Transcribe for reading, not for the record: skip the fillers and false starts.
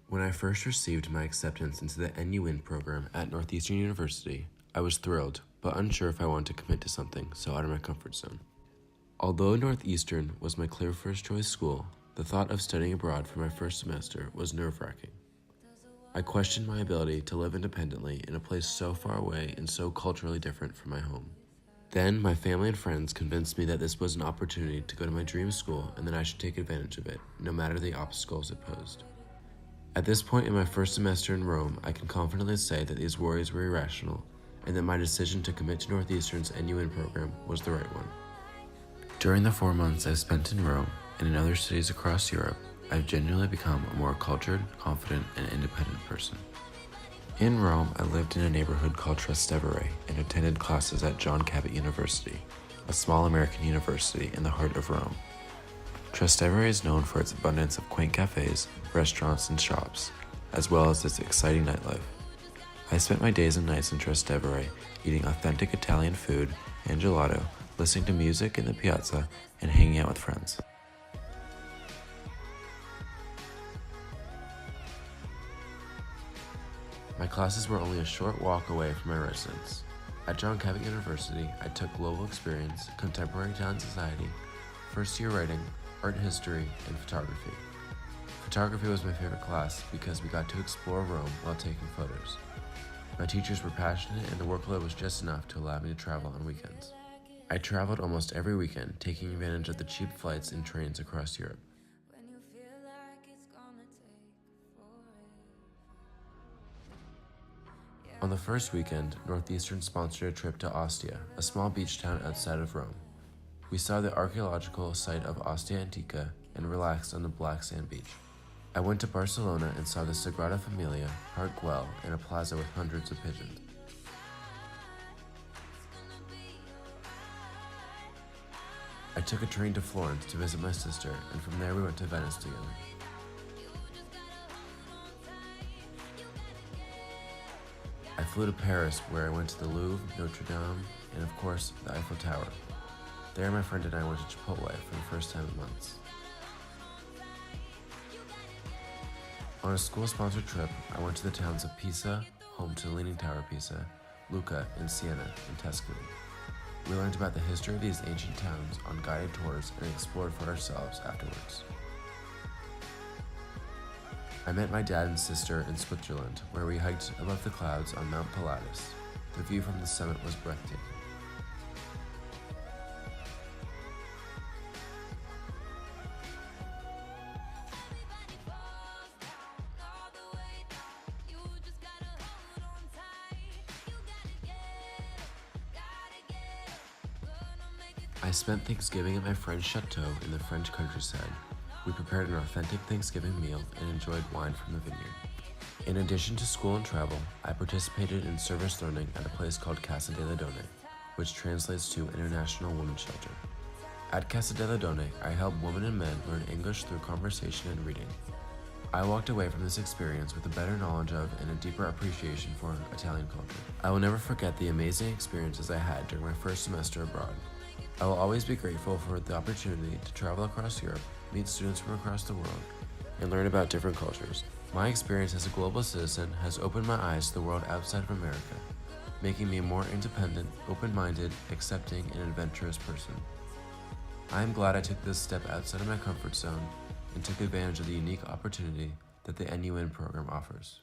When I first received my acceptance into the NUin program at Northeastern University, I was thrilled, but unsure if I wanted to commit to something so out of my comfort zone. Although Northeastern was my clear first choice school, the thought of studying abroad for my first semester was nerve-wracking. I questioned my ability to live independently in a place so far away and so culturally different from my home. Then, my family and friends convinced me that this was an opportunity to go to my dream school and that I should take advantage of it, no matter the obstacles it posed. At this point in my first semester in Rome, I can confidently say that these worries were irrational and that my decision to commit to Northeastern's NUin program was the right one. During the 4 months I spent in Rome and in other cities across Europe, I've genuinely become a more cultured, confident, and independent person. In Rome, I lived in a neighborhood called Trastevere and attended classes at John Cabot University, a small American university in the heart of Rome. Trastevere is known for its abundance of quaint cafes, restaurants, and shops, as well as its exciting nightlife. I spent my days and nights in Trastevere eating authentic Italian food and gelato, listening to music in the piazza, and hanging out with friends. My classes were only a short walk away from my residence. At John Cabot University, I took global experience, contemporary Italian society, first-year writing, art history, and photography. Photography was my favorite class because we got to explore Rome while taking photos. My teachers were passionate and the workload was just enough to allow me to travel on weekends. I traveled almost every weekend, taking advantage of the cheap flights and trains across Europe. On the first weekend, Northeastern sponsored a trip to Ostia, a small beach town outside of Rome. We saw the archaeological site of Ostia Antica and relaxed on the black sand beach. I went to Barcelona and saw the Sagrada Familia, Park Güell, and a plaza with hundreds of pigeons. I took a train to Florence to visit my sister, and from there we went to Venice together. I flew to Paris, where I went to the Louvre, Notre Dame, and of course, the Eiffel Tower. There, my friend and I went to Chipotle for the first time in months. On a school-sponsored trip, I went to the towns of Pisa, home to the Leaning Tower of Pisa, Lucca, and Siena in Tuscany. We learned about the history of these ancient towns on guided tours and explored for ourselves afterwards. I met my dad and sister in Switzerland, where we hiked above the clouds on Mount Pilatus. The view from the summit was breathtaking. I spent Thanksgiving at my friend's chateau in the French countryside. We prepared an authentic Thanksgiving meal and enjoyed wine from the vineyard. In addition to school and travel, I participated in service learning at a place called Casa delle Donne, which translates to International Women's Shelter. At Casa delle Donne, I helped women and men learn English through conversation and reading. I walked away from this experience with a better knowledge of and a deeper appreciation for Italian culture. I will never forget the amazing experiences I had during my first semester abroad. I will always be grateful for the opportunity to travel across Europe, meet students from across the world, and learn about different cultures. My experience as a global citizen has opened my eyes to the world outside of America, making me a more independent, open-minded, accepting, and adventurous person. I am glad I took this step outside of my comfort zone and took advantage of the unique opportunity that the NUin program offers.